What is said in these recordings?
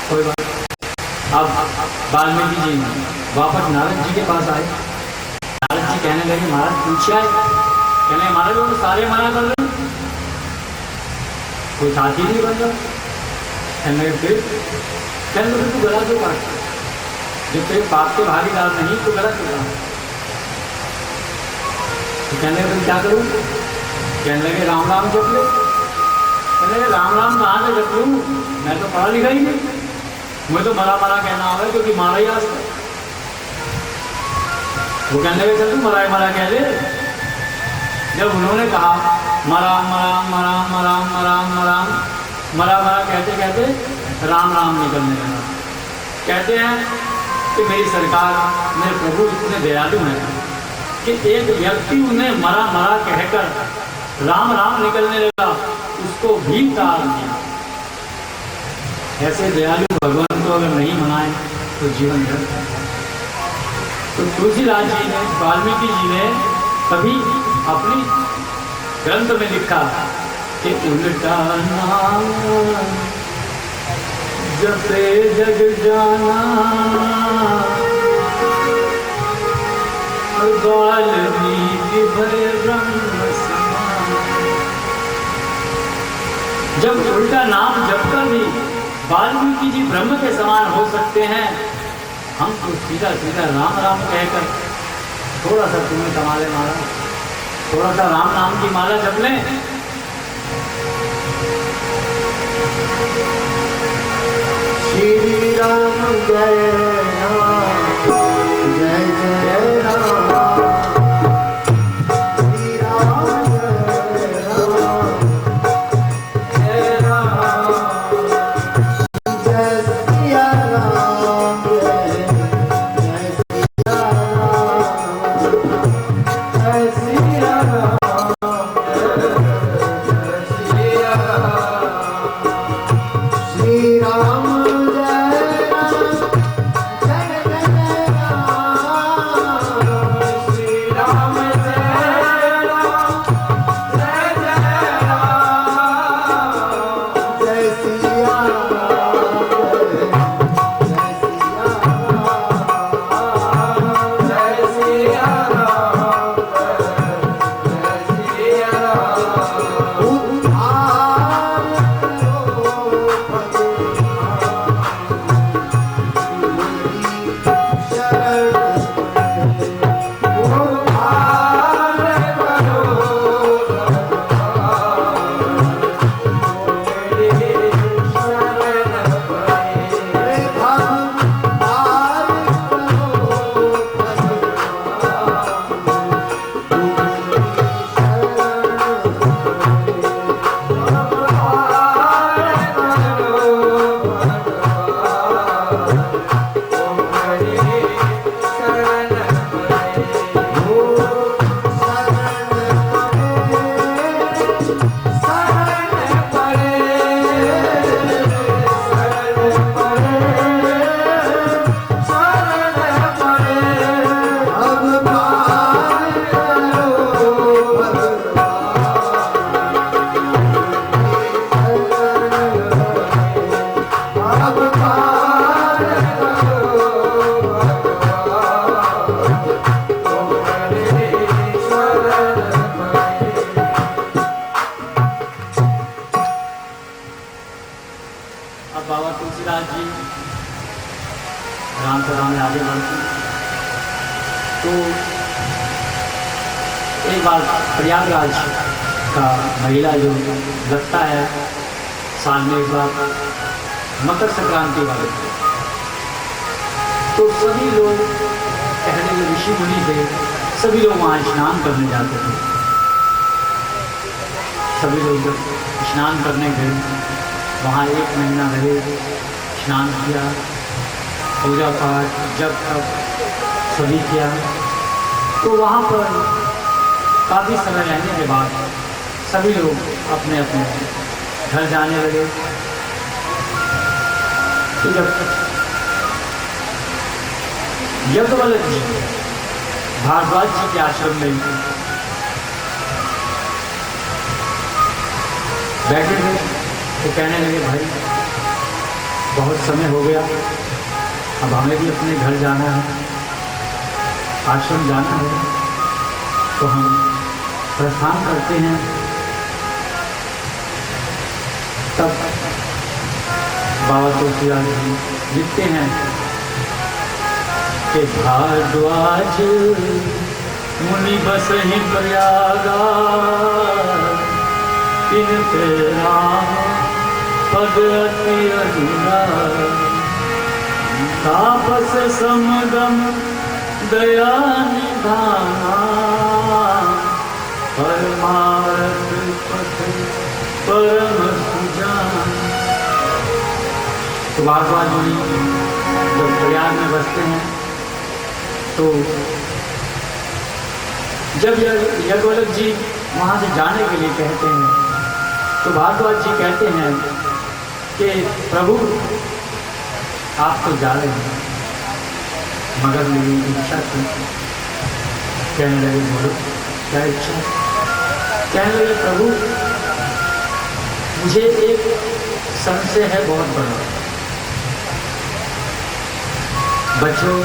कोई बात। अब वाल्मीकि जी वापस नारद जी के पास आए। नारद जी कहने लगे महाराज पूछे आए, कहने महाराज वो सारे मना कर रहे, कोई साथी नहीं बन रहा। कहने लगे फिर, कहने लगे तू गला क्यों काट, जब तेरे पाप के भागीदार नहीं तो गला क्यों काट। तो कहने लगे क्या करूँ, कहने लगे राम राम जप ले। कहने लगे राम राम कहाँ से जप लूँ, मैं तो पढ़ा लिखा ही नहीं, मुझे तो मरा मरा कहना होगा क्योंकि मारा ही आज तक। वो कहने लगे चल तू मरा मरा कह ले। जब उन्होंने कहा मरा मरा मरा मरा मरा मरा मरा मरा कहते कहते राम राम निकलने लगा। कहते हैं कि मेरी सरकार, मेरे प्रभु इतने दयालु हैं कि एक व्यक्ति उन्हें मरा मरा कहकर राम राम निकलने लगा, उसको भी टाल दिया। ऐसे दयालु भगवान को अगर नहीं मनाए तो जीवन व्यर्थ है। तो तुलसीदास जी ने, वाल्मीकि जी ने कभी अपनी ग्रंथ में लिखा कि उल्टा नाम जपे जग जाना, वाल्मीकि भरे ब्रह्म समान। जब उल्टा नाम जपकर भी वाल्मीकि जी ब्रह्म के समान हो सकते हैं, हम तो सीधा सीधा राम राम कहकर थोड़ा सा तुम्हें कमाले मारा, थोड़ा सा राम नाम की माला जप लें। श्री राम जय राम जय जय राम, श्री राम जय राम जय राम, जय सिया राम जय जय सिया राम, जय सिया राम जय सिया राम, श्री राम प्रयागराज का महिला जो लगता है साल में एक बार मकर संक्रांति वाले, तो सभी लोग पहले जो ऋषि मुनि थे सभी लोग वहाँ स्नान करने जाते थे। सभी लोग जब स्नान करने गए वहाँ एक महीना रहे, स्नान किया, पूजा पाठ जब तक सभी किया। तो वहाँ पर काफ़ी समय रहने के बाद सभी लोग अपने अपने घर जाने लगे। तो जब यज्ञवल्लभ जी भारद्वाज जी के आश्रम में बैठे थे तो कहने लगे भाई बहुत समय हो गया, अब हमें भी अपने घर जाना है, आश्रम जाना है, तो हम प्रस्थान करते हैं। तब बाबा तुलसीदास जी लिखते हैं कि भारद्वाज मुनि बसहि प्रयागा, इनके राम पद अति अनुराग, तापस समगम दया निधाना, परमार्थ पथ परम सुजान। तो भारद्वाज मुनि जब प्रयाग में बसते हैं तो जब यज्ञवल्क्य जी वहाँ से जाने के लिए कहते हैं तो भारद्वाज जी कहते हैं कि प्रभु आप तो जा रहे हैं, मगर मेरी इच्छा थी। कहने लगे बोलो क्या इच्छा? कहने लगे प्रभु मुझे एक संशय है बहुत बड़ा। बच्चों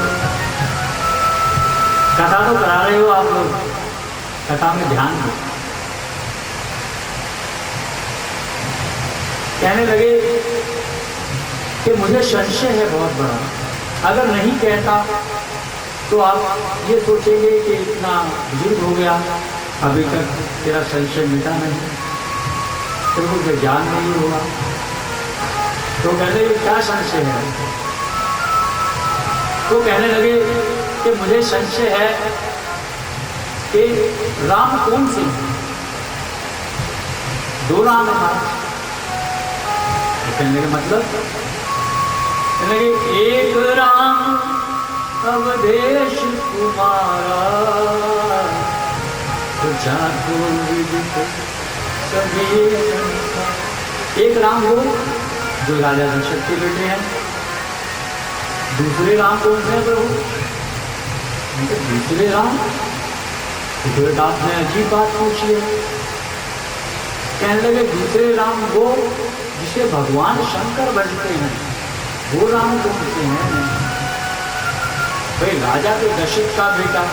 कथा तो करा रहे हो आप लोग, कथा में ध्यान दो। कहने लगे कि मुझे संशय है बहुत बड़ा, अगर नहीं कहता तो आप ये सोचेंगे कि इतना बुजुर्ग हो गया अभी तक तेरा संशय मिटा नहीं, तो मुझे ज्ञान नहीं हुआ। तो कहने लगे क्या संशय है? तो कहने लगे कि मुझे संशय है कि राम कौन से हैं? दो राम है। कहने लगे मतलब? कहने लगे एक राम अवधेश कुमारा, तो जातो विदित सभी संसार। एक राम वो जो राजा दशरथ के बेटे हैं, दूसरे राम कौन से हैं प्रभु? दूसरे राम तो आपने अजीब बात पूछी है। कहने लगे दूसरे राम वो जिसे भगवान शंकर भजते हैं, वो राम कौन से हैं? भाई राजा के दशरथ का बेटा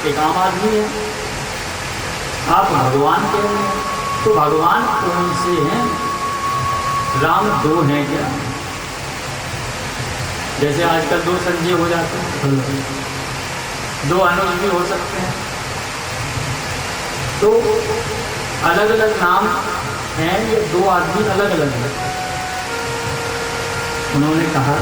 एक आम आदमी है, आप भगवान कह रहे हैं, तो भगवान कौन से हैं? राम दो हैं क्या? जैसे आजकल दो संजय हो जाते हैं, दो अनुज भी हो सकते हैं, तो अलग अलग नाम हैं, ये दो आदमी अलग अलग हैं। उन्होंने कहा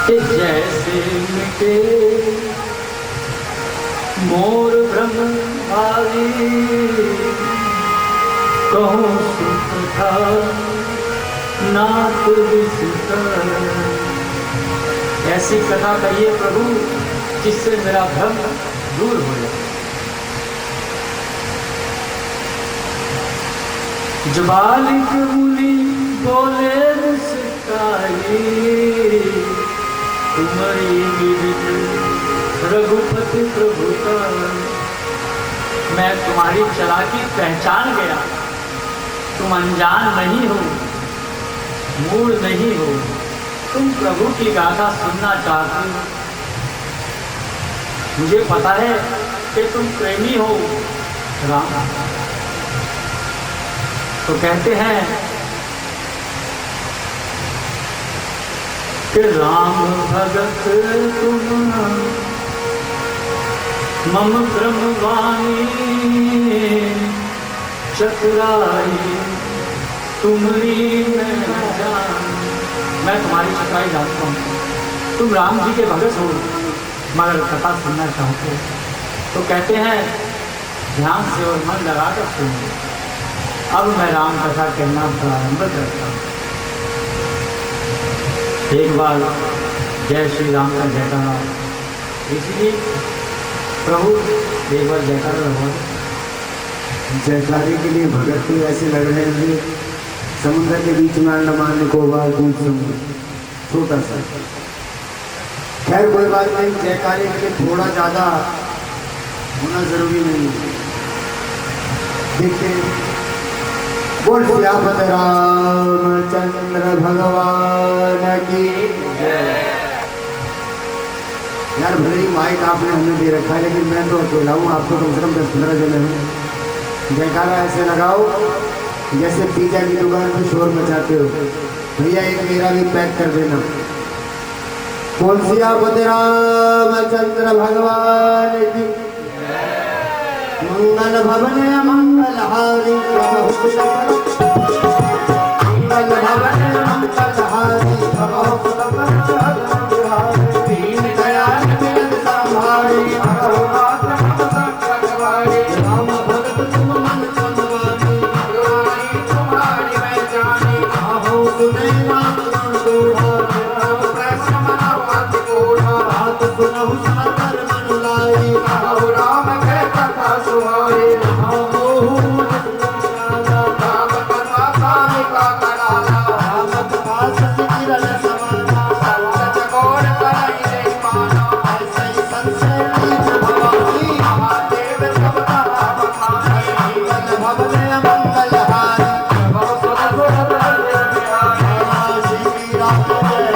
कि जैसे मिटे मोर ब्रह्म भावी, कहूँ सुख था नाथ विस्तर। ऐसी कथा कहिए प्रभु जिससे मेरा भ्रम दूर हो जाए। जबालिक मुनि बोले मुस्काई, तुम्हारी विविध रघुपति प्रभुता। मैं तुम्हारी चालाकी पहचान गया, तुम अनजान नहीं हो, मूढ़ नहीं हो, तुम प्रभु की गाथा सुनना चाहते हो। मुझे पता है कि तुम प्रेमी हो राम। तो कहते हैं कि राम भगत तुम मम ब्रह्मवाणी, चतुराई तुम्हारी मैं जान। मैं तुम्हारी चतुराई जानता हूँ, तुम राम जी के भगत हो, मगर कथा सुनना चाहते हो। तो कहते हैं ध्यान से और मन लगाकर सुनो। अब मैं राम कथा कहना प्रारंभ करता हूँ। एक बार जय श्री राम का जयकारा, इसलिए प्रभु एक बार जयकारा लगवा। जयकारे के लिए भगत भी ऐसे लग रहे हैं समुद्र के बीच में अंडमान निकोबार द्वीप समूह छोटा सा। खैर कोई बात नहीं, जयकारे के लिए थोड़ा ज़्यादा होना जरूरी नहीं है। देखते बोल सियापत रामचंद्र भगवान की यार भले ही माइक आपने हमें दे रखा है लेकिन मैं तो अकेला हूँ, आपको कम से कम 10-15 जने हैं। जयकारा ऐसे लगाओ जैसे पिज्जा की दुकान पे शोर मचाते हो। भैया एक मेरा भी पैक कर देना। बोल सियापति रामचंद्र भगवान की मंगल भवन मंगल हारी मंगल भवन मंगल हारी दीन दयाल मिलन संभारी राम भगत तुम मन चंदवानी तुम्हारी मैं जानी आहो सुने राम गुण दोहा बात सुनहु सादर मन लाई आहो राम के कथा सुहाए राम कथा काहे का कराला राम कथा सच किरल समाना सच गोर कराई नहीं माना ऐसे ही संशय भवानी महादेव सबका बखानी मंगल भवन मंगल हारी श्री राम जय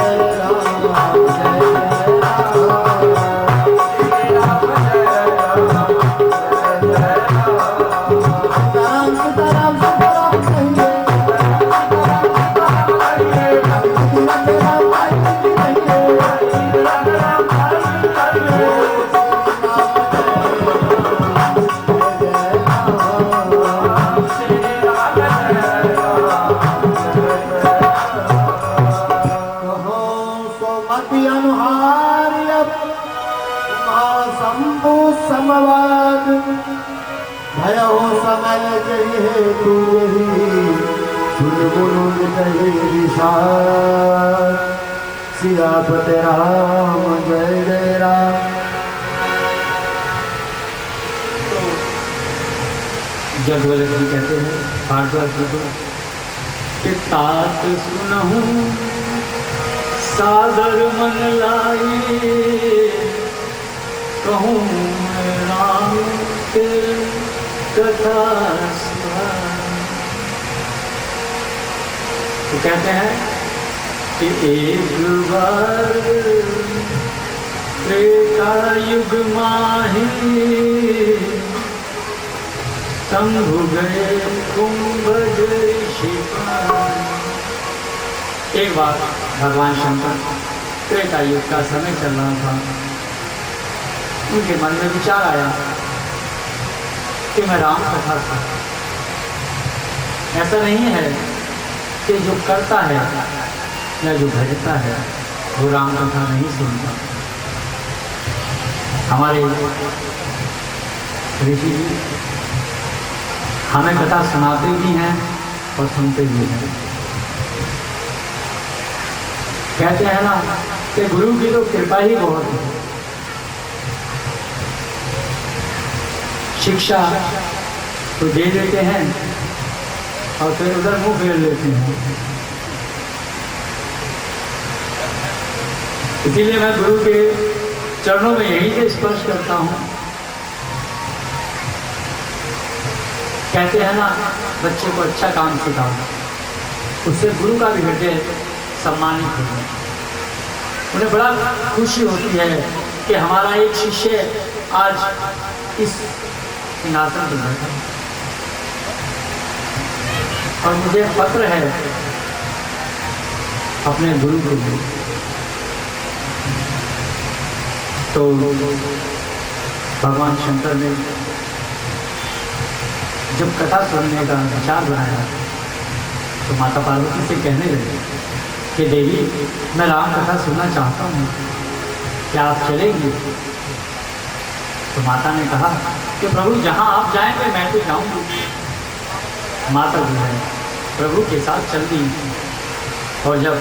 समवाद भयो समय जही है तू सुन गुरुज कहे विशाल सियापति राम जय जय राम। जगवलक्ष्मी कहते हैं भारद्वाज कि तात सुनहु सादर मन लाई कहूँ राम के कथा तो कहते हैं कि एक बार त्रेता युग माही शंभु गए कुंभज शिकार। एक बार भगवान शंकर त्रेता युग का समय चल रहा था, उनके मन में विचार आया कि मैं राम कथा था। ऐसा नहीं है कि जो करता है या जो भजता है वो राम कथा नहीं सुनता। हमारे ऋषि जी हमें कथा सुनाते भी हैं और सुनते भी हैं। कहते हैं ना कि गुरु की तो कृपा ही बहुत है। शिक्षा तो दे देते हैं और फिर उधर मुंह फेर लेते हैं। इसीलिए मैं गुरु के चरणों में यहीं से स्पर्श करता हूँ। कहते हैं ना बच्चे को अच्छा काम सिखाओ, उससे गुरु का भी हृदय सम्मानित होता है। उन्हें बड़ा खुशी होती है कि हमारा एक शिष्य आज इस सिंहासन पर बैठा और मुझे पत्र है अपने गुरु के लिए। तो भगवान शंकर ने जब कथा सुनने का विचार बनाया तो माता पार्वती से कहने लगे कि देवी मैं राम कथा सुनना चाहता हूँ, क्या आप चलेंगे? तो माता ने कहा कि प्रभु जहाँ आप जाएंगे मैं तो जाऊँगी। माता जो है प्रभु के साथ चल दी और जब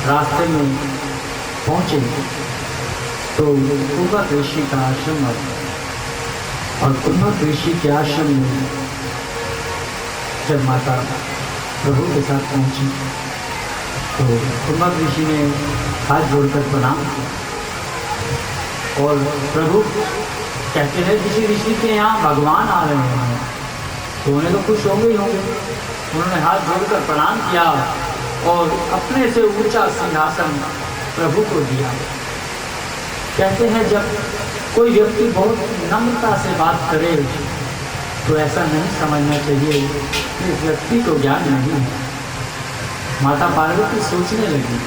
रास्ते में पहुँचे तो कुंभक ऋषि का आश्रम और कुंभक ऋषि के आश्रम में जब माता प्रभु के साथ पहुँची तो कुंभक ऋषि ने हाथ जोड़कर प्रणाम किया और प्रभु कहते हैं किसी ऋषि के यहाँ भगवान आ रहे हैं तो उन्हें तो खुश होंगे ही होंगे। उन्होंने हाथ जोड़कर प्रणाम किया और अपने से ऊंचा सिंहासन प्रभु को दिया। कहते हैं जब कोई व्यक्ति बहुत नम्रता से बात करे तो ऐसा नहीं समझना चाहिए कि इस व्यक्ति को ज्ञान नहीं है। माता पार्वती सोचने लगी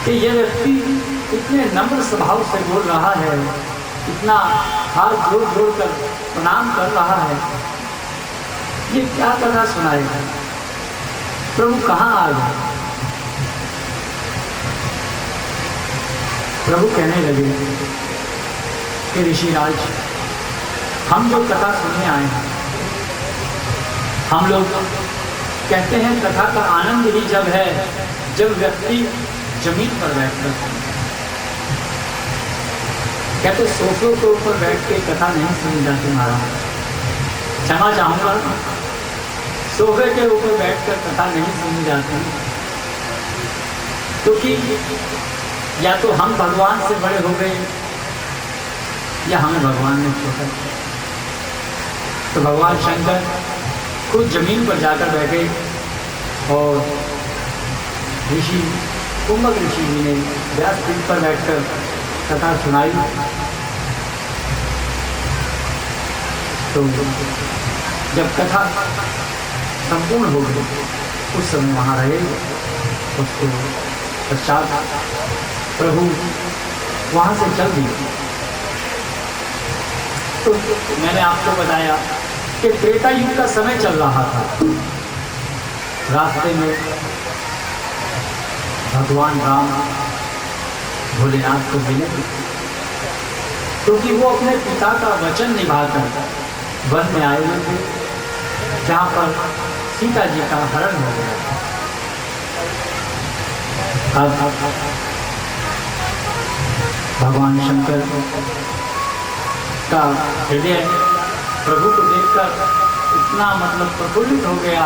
कि यह व्यक्ति इतने नम्र स्वभाव से बोल रहा है, इतना हाथ जोड़ जोड़ कर प्रणाम कर रहा है, ये क्या कथा सुनाएगा? प्रभु कहाँ आ गए? प्रभु कहने लगे कि ऋषिराज, हम जो कथा सुनने आए हैं, हम लोग कहते हैं कथा का आनंद ही जब है जब व्यक्ति जमीन पर बैठकर सुने। कहते सोफों के ऊपर बैठ के कथा नहीं सुनी जाती महाराज, क्षमा चाहूंगा, सोफे के ऊपर बैठकर कथा नहीं सुनी जाती, क्योंकि या तो हम भगवान से बड़े हो गए या हमें भगवान ने छोटा। तो भगवान शंकर खुद जमीन पर जाकर बैठे और ऋषि कुंभक ऋषि जी ने व्यासपीठ पर बैठकर कथा सुनाई। तो जब कथा संपूर्ण हो गई उस समय वहाँ रहे, उसको पश्चात प्रभु वहाँ से चल दिए। तो मैंने आपको बताया कि त्रेता युग का समय चल रहा था। रास्ते में भगवान राम भोलेनाथ को मिले, क्योंकि वो अपने पिता का वचन निभाकर वन में आए हुए थे, जहाँ पर सीता जी का हरण हो गया। अब भगवान शंकर का हृदय प्रभु को देखकर इतना प्रफुल्लित हो गया,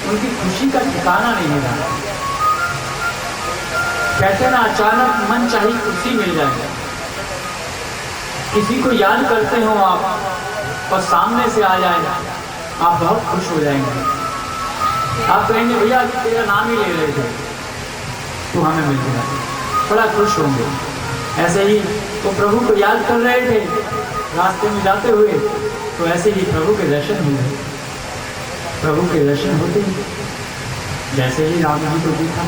उनकी खुशी का ठिकाना नहीं रहा। कहते ना, अचानक मन चाही खुशी मिल जाए। किसी को याद करते हो आप और सामने से आ जाए, आप बहुत खुश हो जाएंगे। आप कहेंगे भैया तेरा नाम ही ले रहे थे, तो हमें मिल गया, बड़ा खुश होंगे। ऐसे ही वो प्रभु को याद कर रहे थे रास्ते में जाते हुए, तो ऐसे ही प्रभु के दर्शन हुए। प्रभु के दर्शन होते ही जैसे ही राम जी को देखा,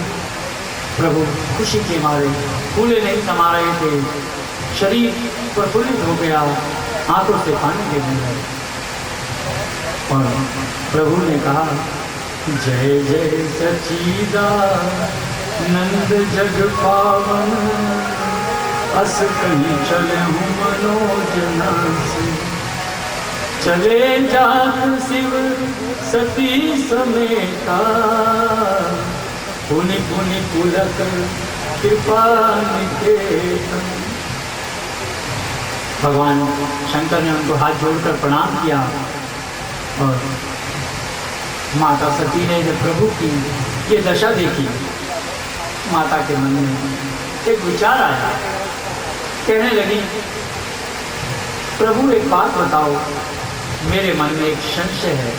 प्रभु खुशी के मारे फूले नहीं समा रहे थे, शरीर प्रफुल्लित हो गया, आंखों से पानी गिरने लगे। और प्रभु ने कहा, जय जय सच्चिदानंद जग पावन, अस कहीं चले हूँ मनोजना से, चले जात शिव सती समेता, पुनि पुनि पुलक कृपा निकेतन। भगवान शंकर ने उनको हाथ जोड़कर प्रणाम किया और माता सती ने जब प्रभु की ये दशा देखी, माता के मन में एक विचार आया। कहने लगी, प्रभु एक बात बताओ, मेरे मन में एक संशय है।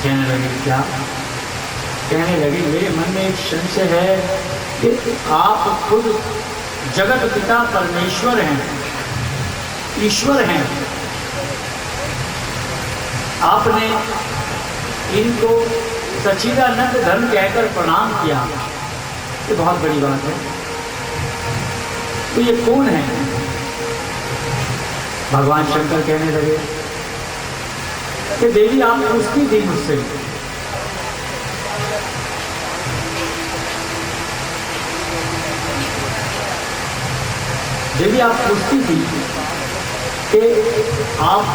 कहने लगी, क्या? कहने लगी, मेरे मन में एक संशय है कि आप खुद जगत पिता परमेश्वर हैं, ईश्वर हैं। आपने इनको सच्चिदानंद धर्म कहकर प्रणाम किया, ये बहुत बड़ी बात है। तो ये कौन है? भगवान शंकर कहने लगे कि देवी आप पूछती थी मुझसे, देवी आप पूछती थी कि आप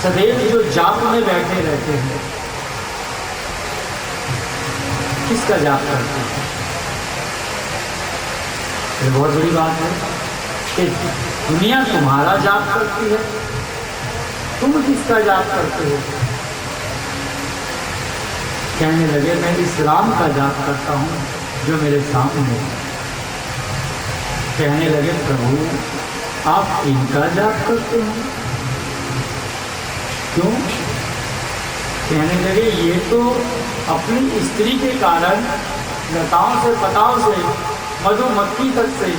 सदैव जो जाप में बैठे रहते हैं, किसका जाप करते हैं? ये बहुत बड़ी बात है कि दुनिया तुम्हारा जाप करती है, तुम किसका जाप करते हो? कहने लगे, मैं इस राम का जाप करता हूँ जो मेरे सामने है। कहने लगे, प्रभु आप इनका जाप करते हैं? क्यों? कहने लगे ये तो अपनी स्त्री के कारण लताओं से पताओं से मधुमक्खी तक से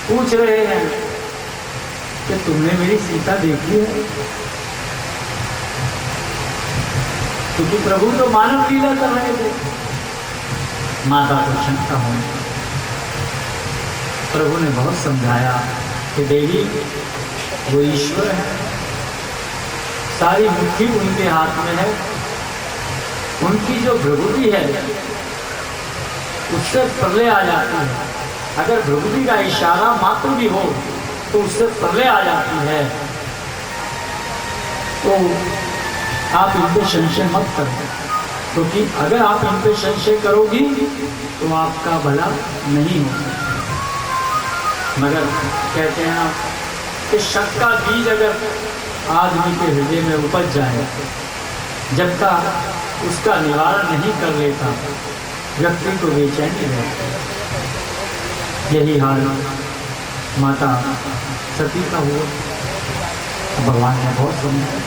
पूछ रहे हैं कि तुमने मेरी सीता देखी है? क्योंकि प्रभु तो मानव लीला कर रहे थे। माता को शंका होने, प्रभु ने बहुत समझाया कि देवी वो ईश्वर है, सारी मुट्ठी उनके हाथ में है, उनकी जो प्रभुति है उससे प्रलय आ जाती है। अगर प्रभुति का इशारा मात्र भी हो तो उससे प्रलय आ जाती है। तो आप इन पे संशय मत करो, क्योंकि अगर आप इन पे संशय करोगी तो आपका भला नहीं होगा। मगर कहते हैं ना कि शक का बीज अगर आदमी के हृदय में उपज जाए, जब तक उसका निवारण नहीं कर लेता व्यक्ति को बेचैनी रहती। यही हाल माता सती का हुआ। भगवान ने बहुत समझाया।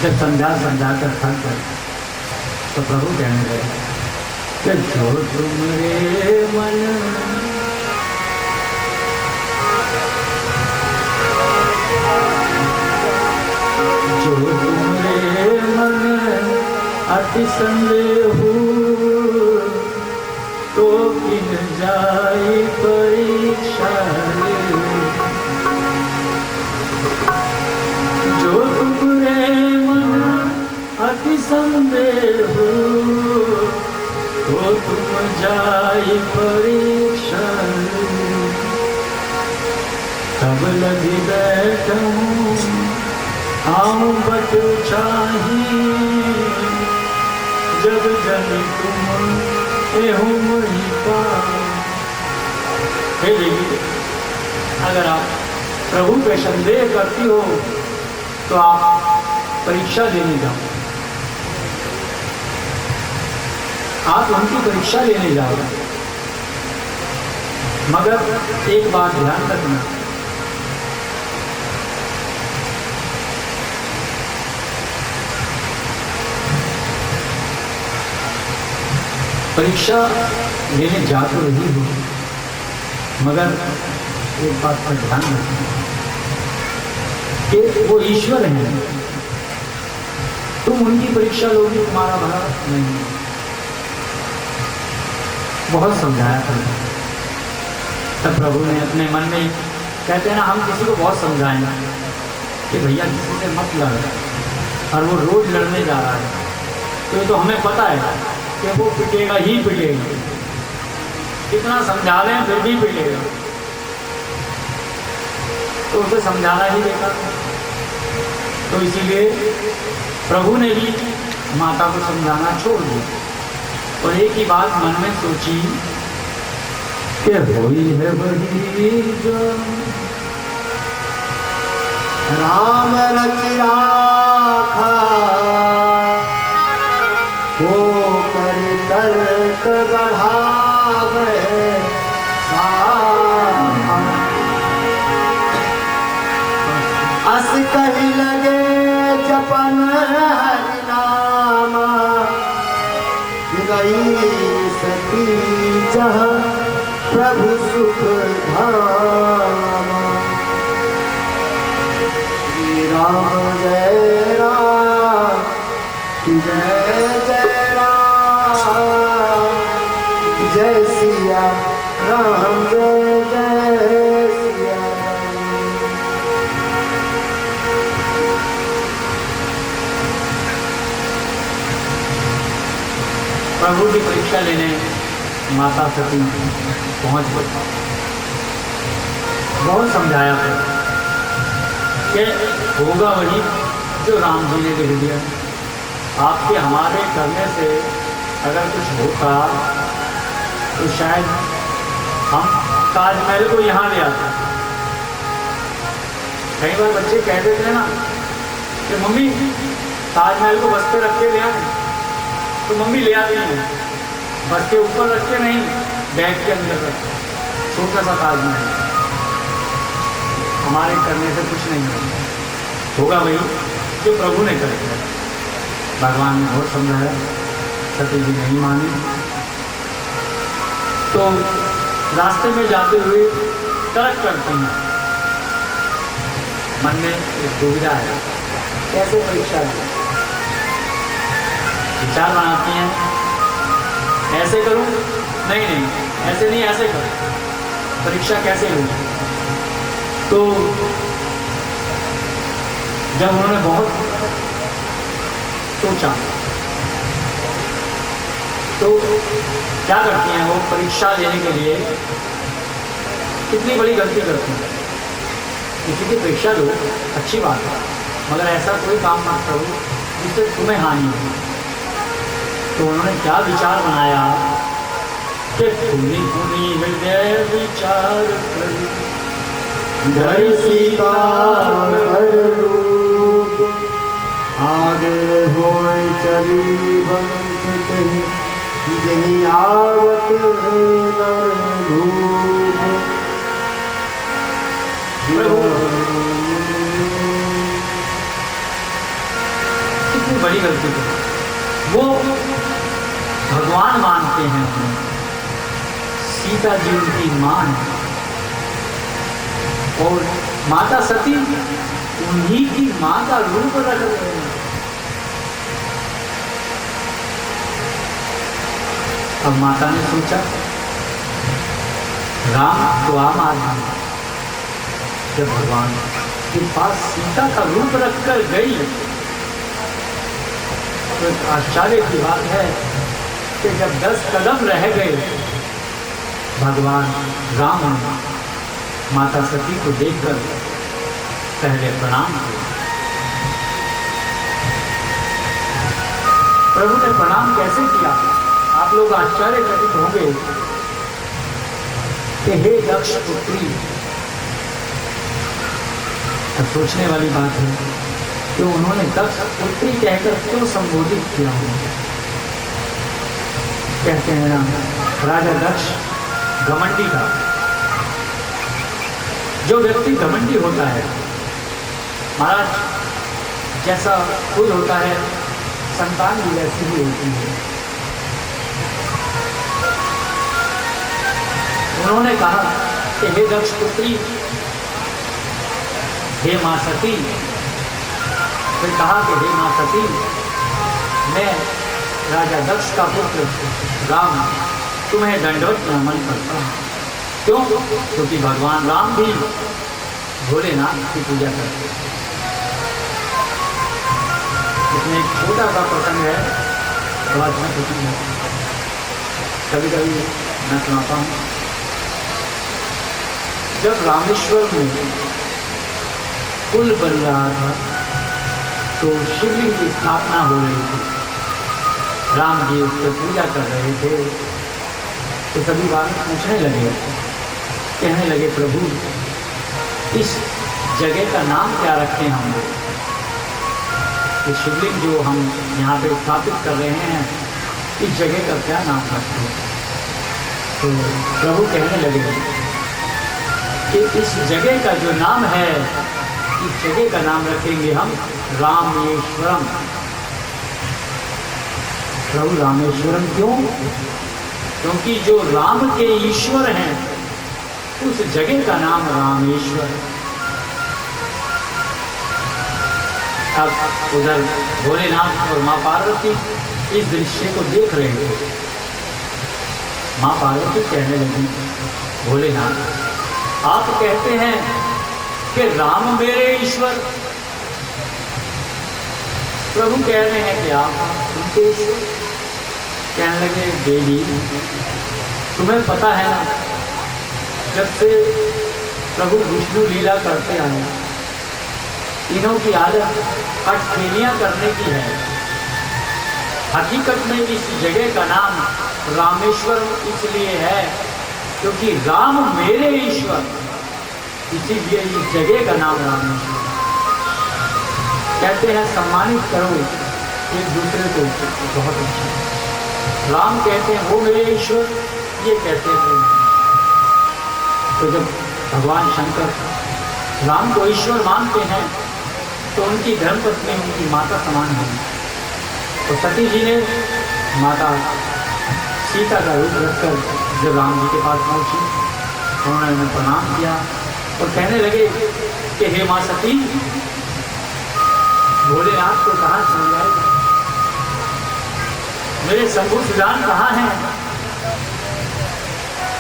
जब समझा कर थक गए तो प्रभु कहने लगे कि जो तुमरे मन जो तुमरे मन अति संदेह तो किन जाई परीक्षा। जो तुमरे मन अति संदेह तो तुम जाई परीक्षा। तब लगी बैठूं आऊं बटू चाहिए, जब जन तुम एहूं ही पाओ। हे देवी, अगर आप प्रभु पे संदेह करती हो तो आप परीक्षा देने जाओ, आप उनकी परीक्षा लेने जाओ। मगर एक बात ध्यान रखना, परीक्षा लेने जा तो रही हो, मगर एक बात पर ध्यान रखना कि वो ईश्वर हैं, तुम उनकी परीक्षा लोगी, तुम्हारा भला नहीं। बहुत समझाया था। तब प्रभु ने अपने मन में, कहते हैं ना, हम किसी को बहुत समझाएं कि भैया किसी से मत लड़, और वो रोज लड़ने जा रहा है तो हमें पता है कि वो पिटेगा ही पिटेगा, कितना समझा लें फिर भी पिटेगा, तो उसे समझाना ही बेकार। तो इसीलिए प्रभु ने भी माता को समझाना छोड़ दिया और एक ही बात मन में सोची कि होई है वही जो राम रच राखा, वो कर तर्क बढ़ावे अस कही लगे जपन हरि नाम, गई सती जहाँ प्रभु सुख धाम। श्री राम जय राम, जय जय राम, जय सिया राम, जय जय सिया राम। प्रभु की परीक्षा लेने माता सती पहुंच गई। बहुत समझाया कि होगा वही जो राम जी ने लिख दिया। आपके हमारे करने से अगर कुछ होता तो शायद हम ताजमहल को यहाँ ले आते। कई बार बच्चे कहते थे ना कि मम्मी ताजमहल को बस पे रख के ले आए, तो मम्मी ले आती है, बस के ऊपर रख के नहीं, बैग के अंदर रख, छोटा सा ताजमहल। हमारे करने से कुछ नहीं होगा, वही जो प्रभु ने कर दिया। भगवान ने बहुत समझाया, सती जी नहीं मानी। तो रास्ते में जाते हुए तर्क करती हैं, मन में एक दुविधा है, कैसे परीक्षा दी। विचार बनाती हैं, ऐसे करूं, नहीं ऐसे नहीं, ऐसे करूं, परीक्षा कैसे लूं। तो जब उन्होंने बहुत सोचा तो क्या करती हैं, वो परीक्षा लेने के लिए कितनी बड़ी गलती करती हैं। किसी की परीक्षा लो, अच्छी बात है, मगर ऐसा कोई काम मत करो जिससे तुम्हें हानि हो। तो उन्होंने क्या विचार बनाया कि पुनि पुनि हृदय विचार करी, धर सीता हर रूप, आगे होय चली बंस कही, जही आवत नर धूप। कितनी बड़ी गलती है। वो भगवान मानते हैं उन्हें, सीता जी उनकी मां है और माता सती उन्हीं की मां का रूप रख रहे हैं। अब माता ने सोचा, राम तो आम आदमी, जब भगवान के पास सीता का रूप रखकर गई तो आश्चर्य की बात है कि जब 10 कदम रह गए, भगवान राम ने माता सती को देखकर पहले प्रणाम किया। प्रभु ने प्रणाम कैसे किया, आप लोग आश्चर्यचकित होंगे कि हे दक्ष पुत्री। अब सोचने वाली बात है कि उन्होंने दक्ष पुत्री कहकर क्यों संबोधित किया उन्होंने। कहते हैं ना, राजा दक्ष घमंडी था। जो व्यक्ति घमंडी होता है, महाराज जैसा खुद होता है, संतान भी वैसी ही होती है। उन्होंने कहा कि हे दक्ष पुत्री, हे मां सती। फिर कहा कि हे मां सती, मैं राजा दक्ष का पुत्र राम तुम्हें दंडवत नमन करता हूँ। क्यों? क्योंकि भगवान राम भी भोलेनाथ की पूजा करते हैं। इसमें एक छोटा सा प्रसंग है, बड़ा अच्छा प्रसंग है, कभी कभी मैं सुनाता हूँ। जब रामेश्वर में पुल बन रहा था तो शिवलिंग की स्थापना हो रही थी, राम जी उस पर पूजा कर रहे थे। तो सभी बात पूछने लगे, कहने लगे, प्रभु इस जगह का नाम क्या रखें हम लोग? ये शिवलिंग जो हम यहाँ पे स्थापित कर रहे हैं, इस जगह का क्या नाम रखें? तो प्रभु कहने लगे कि इस जगह का जो नाम है, इस जगह का नाम रखेंगे हम रामेश्वरम। प्रभु रामेश्वरम क्यों? क्योंकि जो राम के ईश्वर हैं, उस जगह का नाम रामेश्वर। अब उधर भोलेनाथ और माँ पार्वती इस दृश्य को देख रहे थे। माँ पार्वती कहने लगी, भोलेनाथ आप कहते हैं कि राम मेरे ईश्वर, प्रभु कह रहे हैं कि आप उनके ईश्वर। कहने लगे, देवी तुम्हें पता है ना, जब से प्रभु विष्णु लीला करते आए, इन्हों की आदत कठखेलियां करने की है। हकीकत में इस जगह का नाम रामेश्वर इसलिए है क्योंकि राम मेरे ईश्वर, इसीलिए इस जगह का नाम रामेश्वर। कहते हैं सम्मानित करो एक दूसरे को, बहुत अच्छा। राम कहते हैं वो मेरे ईश्वर, ये कहते हैं। तो जब भगवान शंकर राम को ईश्वर मानते हैं तो उनकी धर्मपत्नी उनकी माता समान है। तो सती जी ने माता सीता का रूप रखकर जब राम जी के पास पहुंची, उन्होंने उन्हें प्रणाम किया और कहने लगे कि हे माँ सती, भोलेनाथ को कहाँ चल जाए, मेरे शंभु सुजान कहाँ हैं।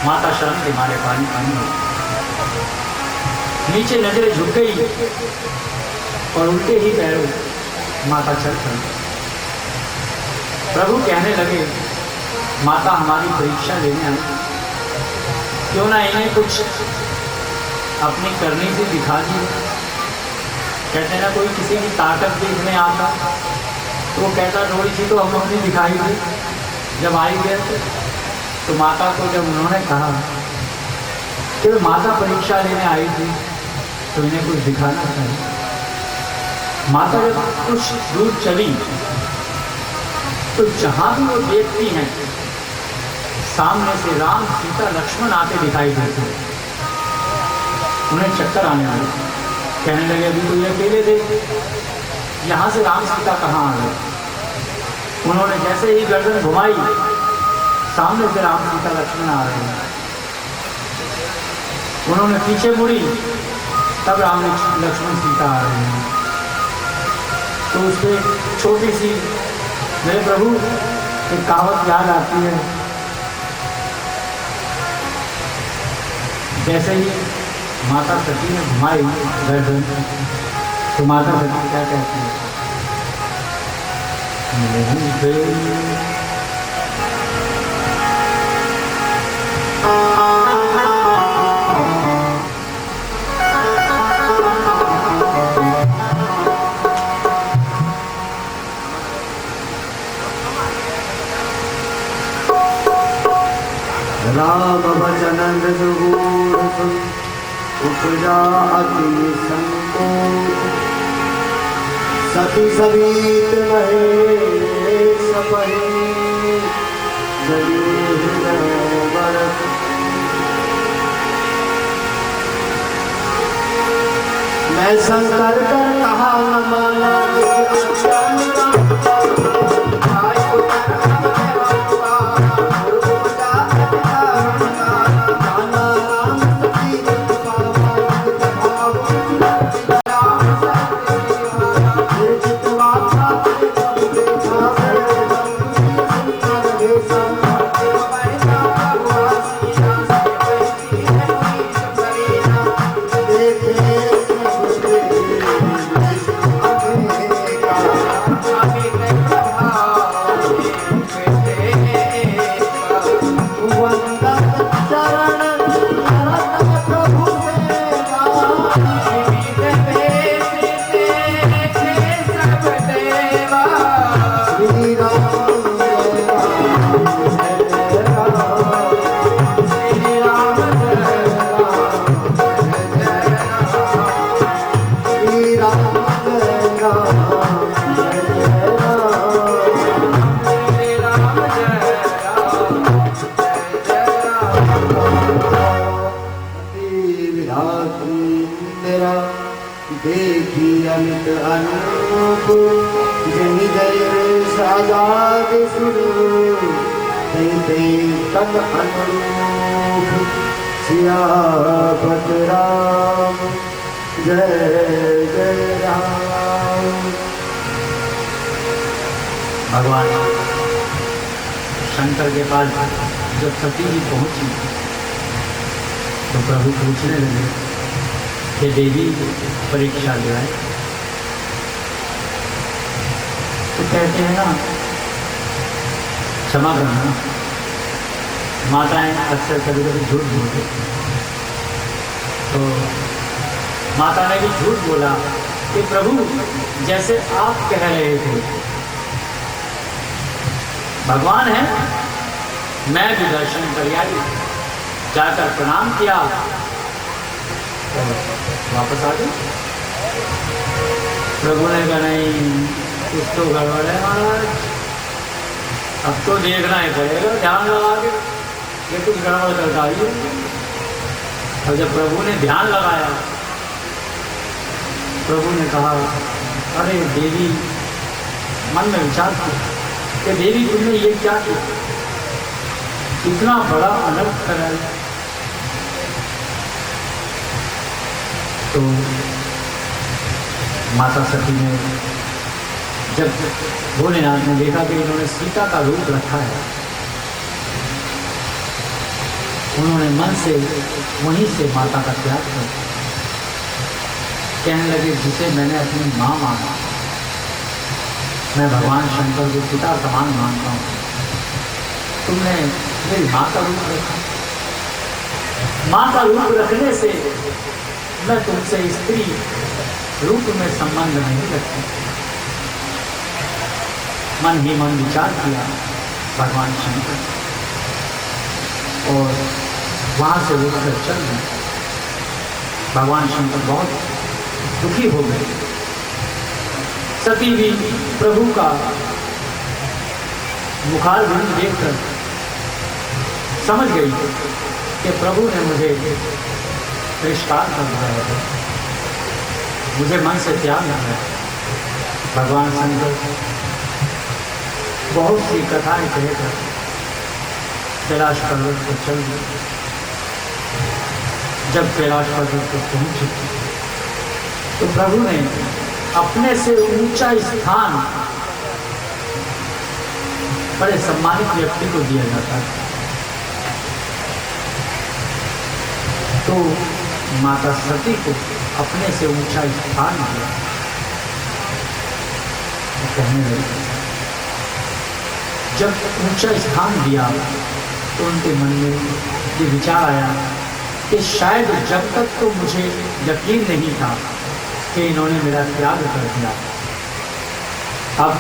माता शरण के मारे पानी पानी हो, नीचे नजरें झुक गई और उल्टे ही पैरों माता चल चल। प्रभु कहने लगे, माता हमारी परीक्षा लेने आई, क्यों ना इन्हें कुछ अपनी करनी से दिखा दी। कहते ना कोई किसी की ताकत देखने आता तो वो कहता थोड़ी सी तो हम अपनी दिखाई दी। जब आई गए तो माता को जब उन्होंने कहा कि माता परीक्षा लेने आई थी तो इन्हें कुछ दिखाना चाहिए। माता जब कुछ दूर चली तो जहां भी वो देखती हैं सामने से राम सीता लक्ष्मण आते दिखाई देते, उन्हें चक्कर आने लगे। कहने लगे अभी तो ये अकेले थे, यहाँ से राम सीता कहाँ आ गए। उन्होंने जैसे ही गर्दन घुमाई, सामने से राम सीता लक्ष्मण आ रहे हैं। उन्होंने पीछे मुड़ी, तब राम लक्ष्मण सीता आ रहे हैं। तो उससे छोटी सी मेरे प्रभु एक कहावत याद आती है, जैसे ही माता सती ने घुमाई गर्दन, तो माता सती क्या कहती है, राम भजन रघुवर उपजा अति संकोच, सती सवित महेश सपहि जयु हृदय बरस। मैं शंकर कर कहा न माना, देखी अमित अनूप, जनि जय साजाद सुर, ते तन अनुरूप। सियापत राम जय जय राम। भगवान शंकर के पास जब सती जी पहुंची तो प्रभु पूछने लगे कि देवी परीक्षा जो है, तो कहते हैं ना, क्षमा करना, माताएं अक्सर कभी कभी झूठ बोलती, तो माता ने भी झूठ बोला कि प्रभु जैसे आप कह रहे थे भगवान है, मैं भी दर्शन कर आई, जाकर प्रणाम किया तो वापस आ गए। प्रभु ने कहा नहीं, कुछ तो गड़बड़ है महाराज, अब तो देखना ही पड़ेगा, ध्यान लगा के ये कुछ गड़बड़ करता है। और जब प्रभु ने ध्यान लगाया, प्रभु ने कहा अरे देवी, मन में विचार किया कि देवी तुमने ये क्या किया, इतना बड़ा अनर्थ कराया। तो माता सती ने जब भोलेनाथ ने देखा कि इन्होंने सीता का रूप रखा है, उन्होंने मन से वहीं से माता का त्याग कर, कहने लगे जिसे मैंने अपनी माँ माना, मैं भगवान शंकर को पिता समान मानता हूँ, तुमने मेरी माँ का रूप रखा। माँ का रूप रखने से मैं तुमसे स्त्री रूप में संबंध नहीं रखती। मन ही मन विचार किया भगवान शंकर और वहां से उठकर चल गए। भगवान शंकर बहुत दुखी हो गए। सती भी प्रभु का मुखार बिंद देखकर समझ गई कि प्रभु ने मुझे तिरस्कार कर दिया है, मुझे मन से त्याग ना है। भगवान शंकर बहुत सी कथाएं कहकर कैलाश पर्वत पर चल गए। जब कैलाश पर्वत पर पहुंचे तो प्रभु ने अपने से ऊंचा स्थान बड़े सम्मानित व्यक्ति को दिया जाता है। तो माता सती को अपने से ऊंचा स्थान दिया। कहने लगे जब ऊंचा स्थान दिया तो उनके मन में ये विचार आया कि शायद जब तक तो मुझे यकीन नहीं था कि इन्होंने मेरा त्याग कर दिया, अब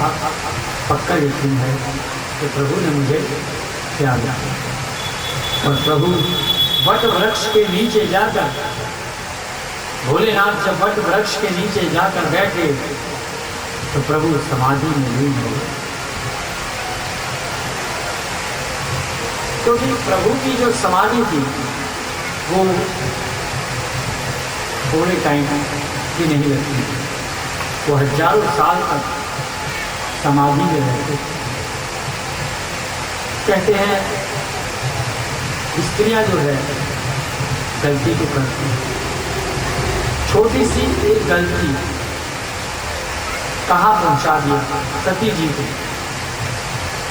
पक्का यकीन है कि प्रभु ने मुझे त्याग किया। और प्रभु वट वृक्ष के नीचे जाकर, भोलेनाथ जब वट वृक्ष के नीचे जाकर बैठे तो प्रभु समाधि में लीन हो गए। क्योंकि प्रभु की जो समाधि थी वो थोड़े टाइम की नहीं लगती, वो हजारों साल तक समाधि में रहते। कहते हैं स्त्रियां जो है गलती तो करती है, छोटी सी एक गलती कहाँ पहुंचा दिया सती जी को,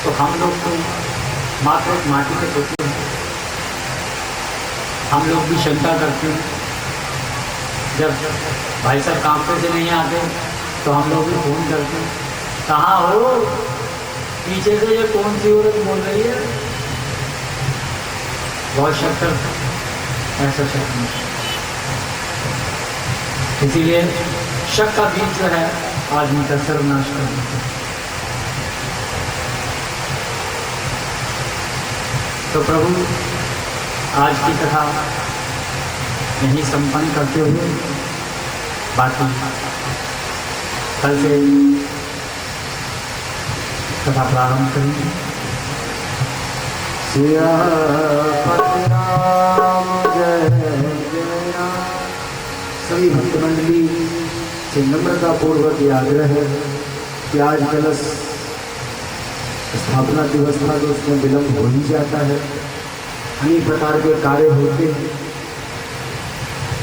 तो हम लोग तो मात्र एक माटी के पुत्र हैं। हम लोग भी शंका करते हैं, जब भाई साहब काम पे से नहीं आते तो हम लोग भी फोन करते हैं, कहाँ हो, पीछे से ये कौन सी औरत बोल रही है। बहुत शक करते, ऐसा शक नहीं। इसीलिए शक का बीज जो है आदमी का सर्वनाश कर देता है। तो प्रभु आज की कथा यहीं संपन्न करते हुए बाकी कल से कथा प्रारंभ करेंगे। सियापति राम जय जय राम। सभी भक्त मंडली से नम्रता पूर्वक ये आग्रह है कि आज कलश स्थापना दिवस था तो उसमें विलंब हो ही जाता है, अनेक प्रकार के कार्य होते हैं।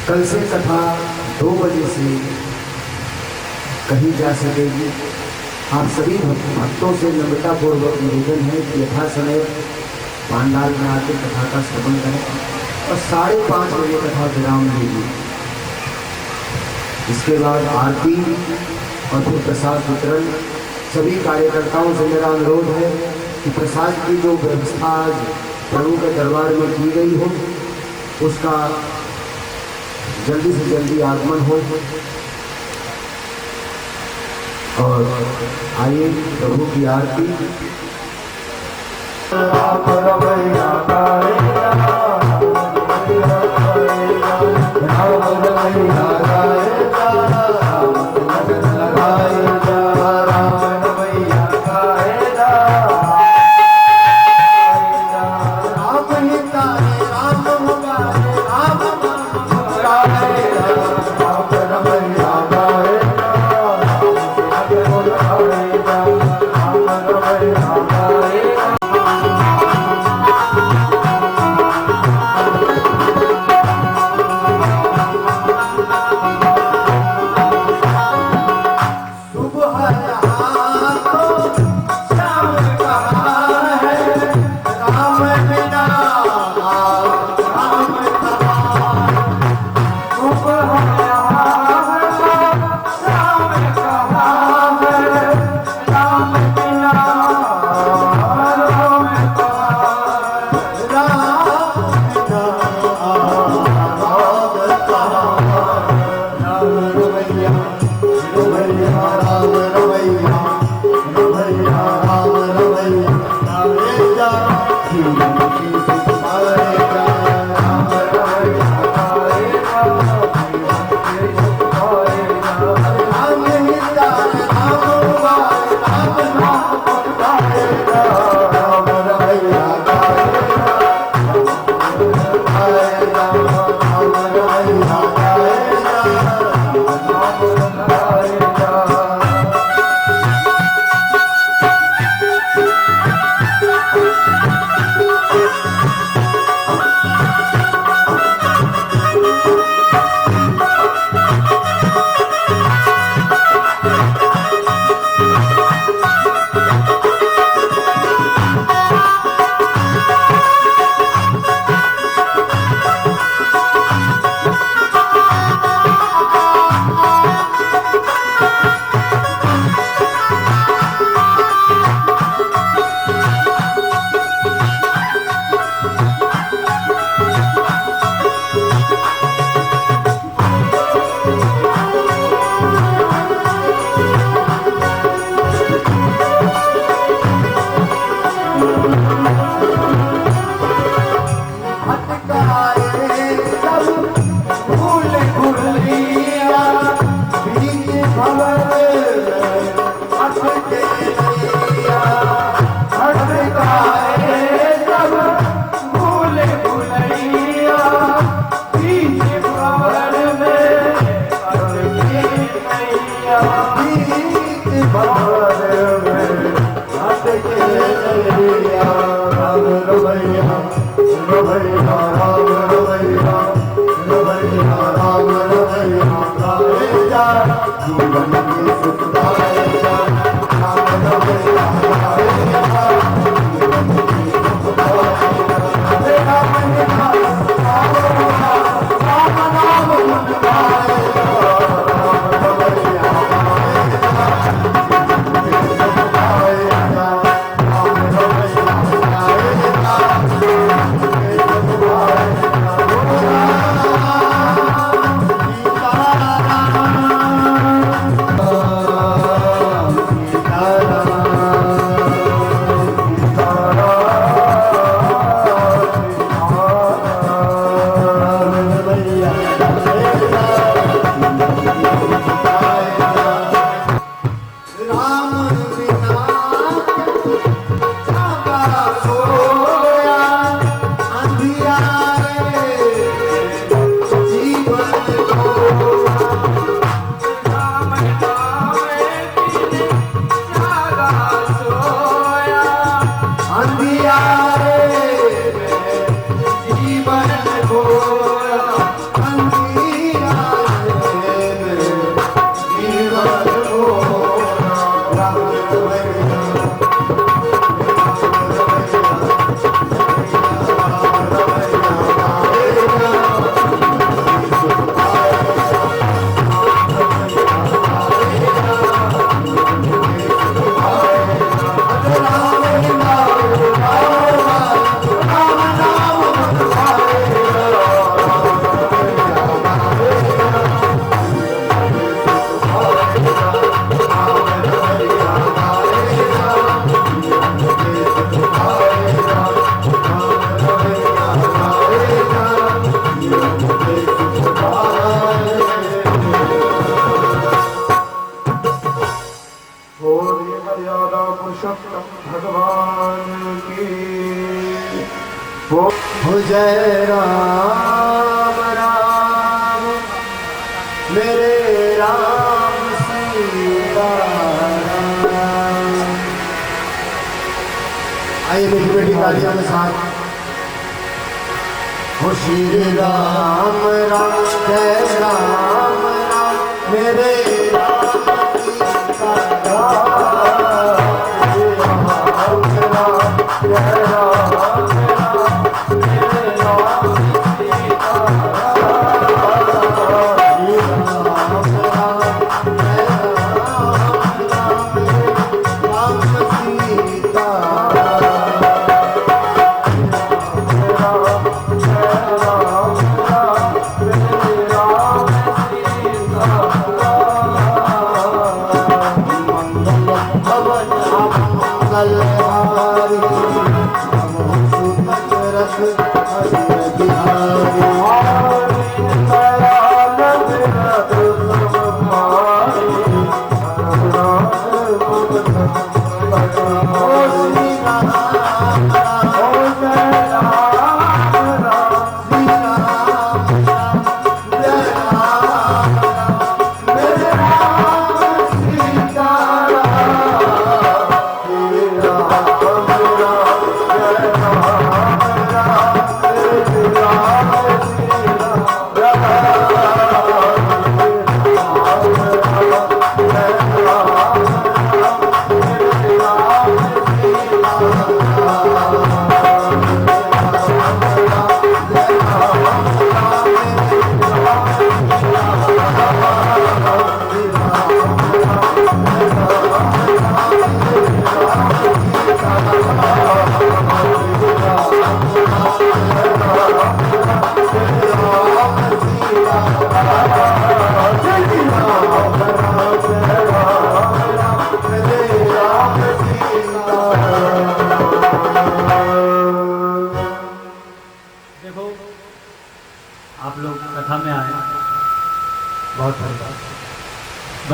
कल से कथा 2 बजे से कही जा सकेगी। आप सभी भक्तों से नम्रता पूर्वक निवेदन है कि यथा समय पांडाल में आकर कथा का श्रवण करें और 5:30 बजे कथा विराम लेगी। इसके बाद आरती और फिर प्रसाद वितरण। सभी कार्यकर्ताओं से मेरा अनुरोध है कि प्रसाद की जो व्यवस्था आज प्रभु के दरबार में की गई हो उसका जल्दी से जल्दी आगमन हो। और आइए प्रभु की आरती। हो जय राम राम मेरे राम सीता राम। आइए मेरी बेटी तालियों के साथ हो श्री राम राम जय राम राम मेरे राम सीता राम जय राम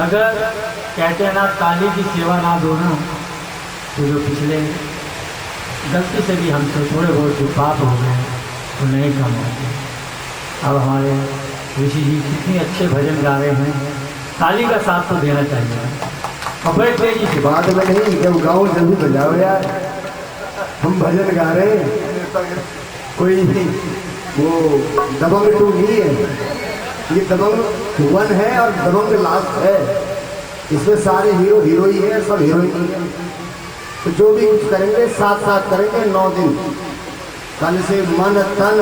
अगर कहते हैं ना काली की सेवा ना दो ना तो जो पिछले गलती से भी हमसे थोड़े बहुत जो पाप हो गए वो नहीं कम होते। अब हमारे ऋषि जी कितने अच्छे भजन गा रहे हैं, ताली का साथ तो देना चाहिए। और बड़े तेजी से बात में नहीं, जब गाँव जल्दी बजाओ यार, हम भजन गा रहे हैं, कोई वो दबंग 2 नहीं है, ये दबंग 1 है और दबंग लास्ट है। इसमें सारे हीरो हीरोइन है, सब हीरोइन है। तो जो भी कुछ करेंगे साथ साथ करेंगे 9 दिन। कल से मन तन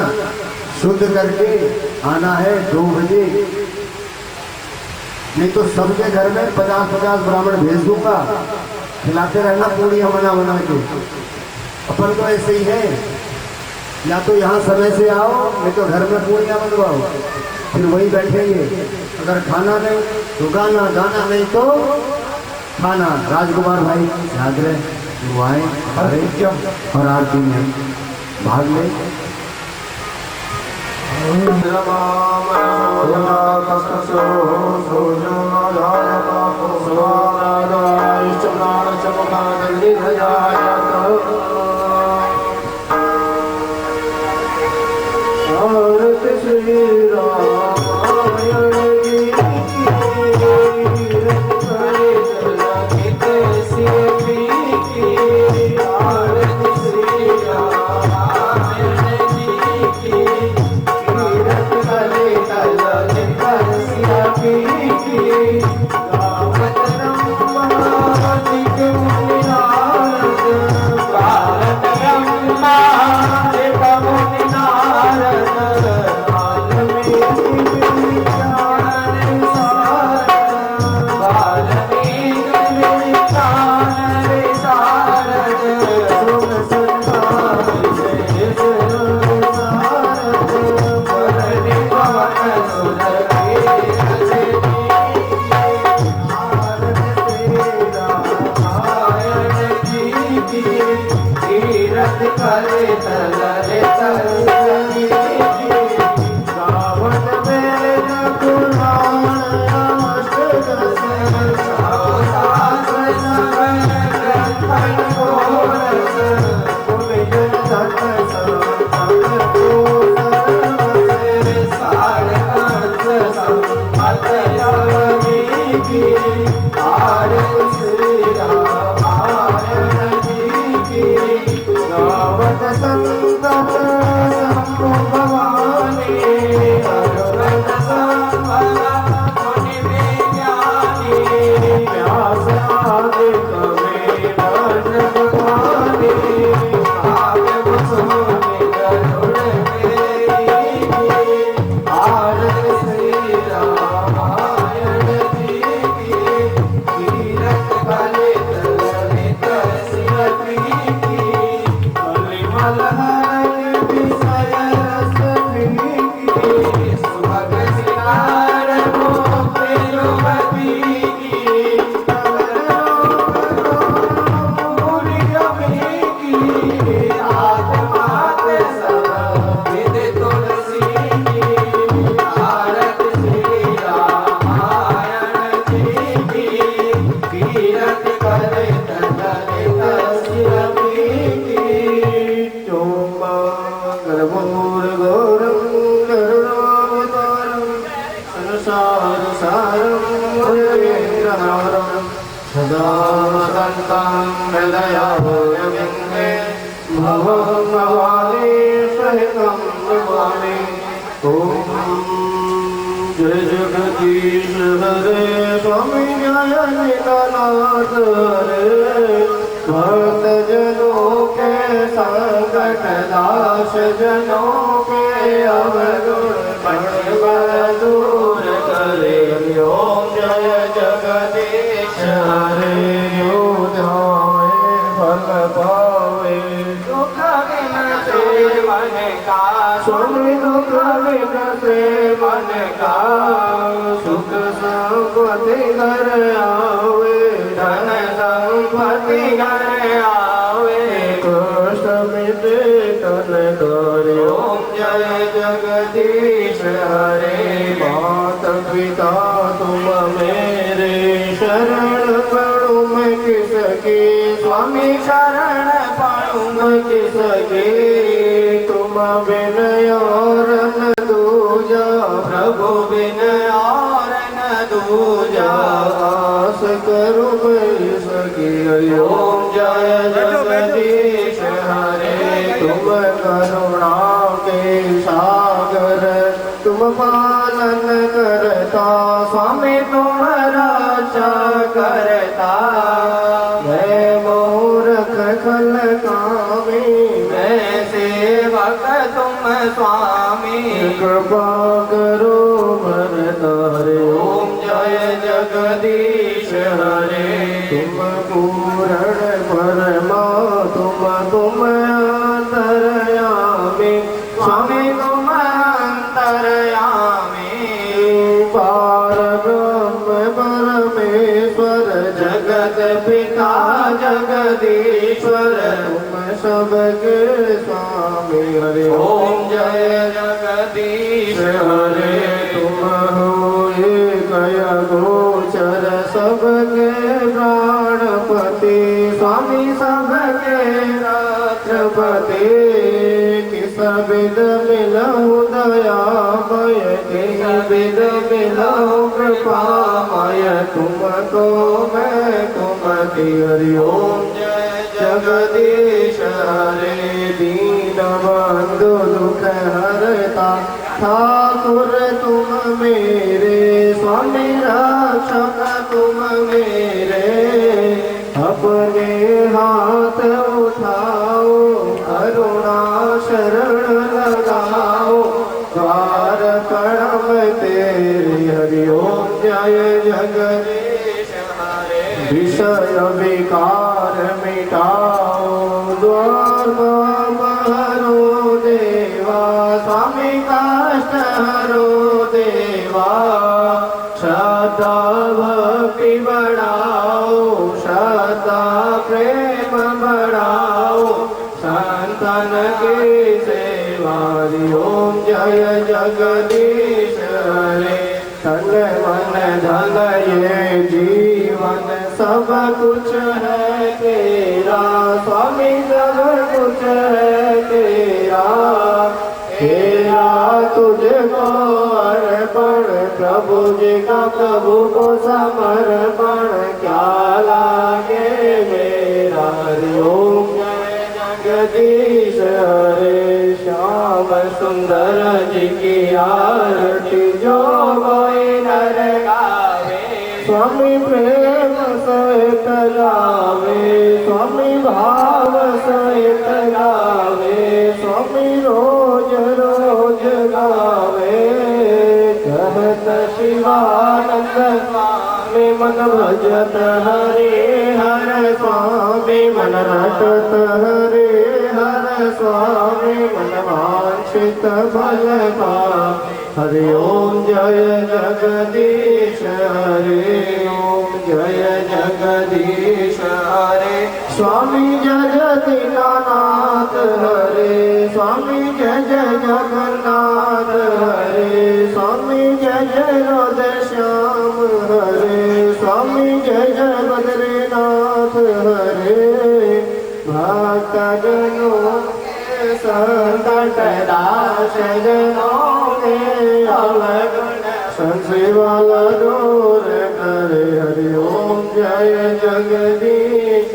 शुद्ध करके आना है 2 बजे, नहीं तो सबके घर में 50-50 ब्राह्मण भेज दूंगा, खिलाते रहना पूड़ियाँ बना के। अपन तो ऐसे ही है, या तो यहाँ समय से आओ नहीं तो घर में पूड़ियाँ बनवाओ, फिर वही बैठेंगे। अगर खाना नहीं तो गाना, गाना नहीं तो खाना। राजकुमार भाई याद रहे वो आए और आरती में भाग ले। जय जगदीश हरे स्वामी जय नित्यानंद रे भक्त जनों के संकट नाश जनों के अवगुण दूर करे ओम जय जगदीश हरे यो ध्यावे फल पावे दुख विनते मन का स्वामी दुख विनते मन का सुख संपत्ति घर आवे धन संपत्ति घर आवे कष्ट मिटे तन करे ओम जय जगदीश हरे माता पिता तुम मेरे पढ़ूं मैं किसकी, स्वामी शरण पाऊं मैं किसकी, तुम बिन और न दूजा, प्रभु बिन और न दूजा, आस करूं मैं इसकी। ओम जय जगदीश हरे, तुम करुणा के सागर, तुम पालन करता, स्वामी तुम रक्षा करता। मैं मूर्ख खल कामी, मैं सेवक तुम स्वामी, कृपा करो भरतारे। ओम जय जगदीश हरे, तुम पूर्ण परमा, तुम अंतरयामी, स्वामी तुम अंतरयामी। पारब्रह्म परमेश्वर, जगत पिता जगदीश्वर, तुम सबके स्वामी। हरे ओम जय जगदीश हरे, तुम हो एक गोचर, सबके प्राणपति, स्वामी सबके राष्ट्रपति। किस विद मिलहु दयामय, किस विद मिलहु कृपामय, तुमको मैं तुमति। हरि ओम जय जगदीश हरे, दीन बंधु दुख हरता, ठाकुर तुम मेरे, स्वामी रक्षक तुम मेरे। अपने हाथ उठाओ, करुणा शरण लगाओ, द्वार कड़म तेरे। हरि ओम जय जगदीश हरे, विषय विकार मिटाओ, द्वार हरो देवा, स्वामी कष्ट हरो देवा। श्रद्धा भक्ति बढ़ाओ, श्रद्धा प्रेम बढ़ाओ, संतन की सेवा। ओम जय जगदीश हरे, तन मन धन ये जीवन सब कुछ है तेरा, स्वामी सब कुछ है तेरा। तेरा तुझको अर्पण, प्रभु जी का प्रभु को समर्पण, क्या लागे मेरा। हरि ओम जय जगदीश हरे, श्याम सुंदर जी की आरती जो कोई नर गावे, स्वामी प्रेम सहित गावे, स्वामी भाव सहित गावे, स्वामी रोज रोज गावे। कहत शिवानंद स्वामी मन भजत हरे हर, स्वामी मन रटत हरे हर, स्वामी मन वांछित फल पावे। हरि ओम जय जगदीश हरे, ओम जय जगदीश हरे। स्वामी जय जय दीनानाथ हरे, स्वामी जय जय जगन्नाथ हरे, स्वामी जय जय राधे श्याम हरे, स्वामी जय जय बद्रीनाथ हरे। भक्त जनों के संकट नाश, जनों के अवगुण संजीवन दूर करे। हरि ओम जय जगदीश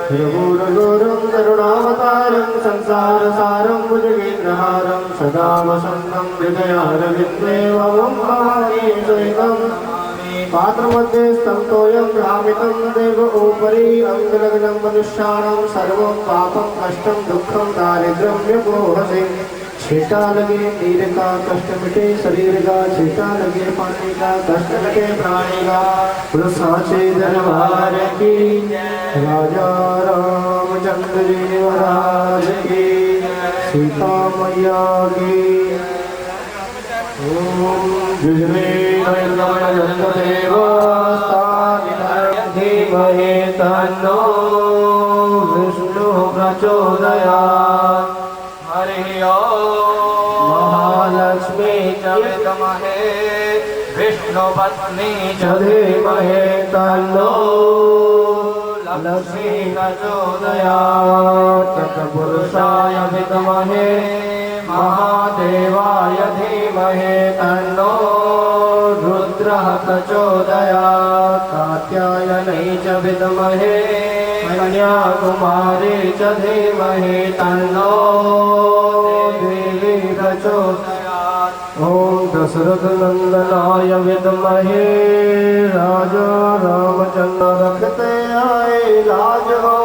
गुरुगुरुं करुणावतारं, संसार सारं भुजगेन्द्रहारं, सदा वसन्तं हृदयारविन्दे मम भवानी सहितं। पात्रमध्ये स्तंतोऽयं भ्रामितं देव उपरि, अङ्गलग्नं मनुष्याणां सर्वं पापं कष्टं दुःखं दारिद्र्यं व्यपोहसे। छींटा लगे नीर का कष्ट मिटे शरीर का, छींटा लगे पानी का कष्ट मिटे प्राणी का। बोलो साचे दरबार की राजा रामचंद्र जी महाराज की, सीता मैया की। ओम जुजमे धीमहि तन्नो विष्णु प्रचोदयात्। हरि ओम। महालक्ष्मी च विद्महे विष्णु पत्नी च धीमहि तन्नो लक्ष्मी प्रचोदयात् तत्पुरुषाय विद्महे महादेवाय धीमहि तन्नो रुद्रः प्रचोदयात् कात्यायनै च विद्महे कन्याकुमारी च धीमहि तन्नो देवी प्रचोदयात् ॐ दशरथनन्दनाय विद्महे राजा रामचंद्र रखते आए लाज हो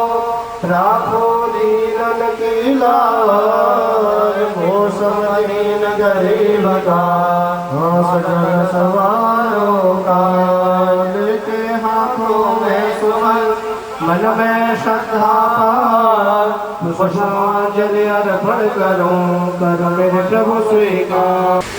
राखो दीनन की लाज मौसम दीन गरीब का सजन सवारों का लेके हाथों में सुमन मन में श्रद्धा पार पुष्पांजलि अर्पण करूं कर मेरे प्रभु स्वीकार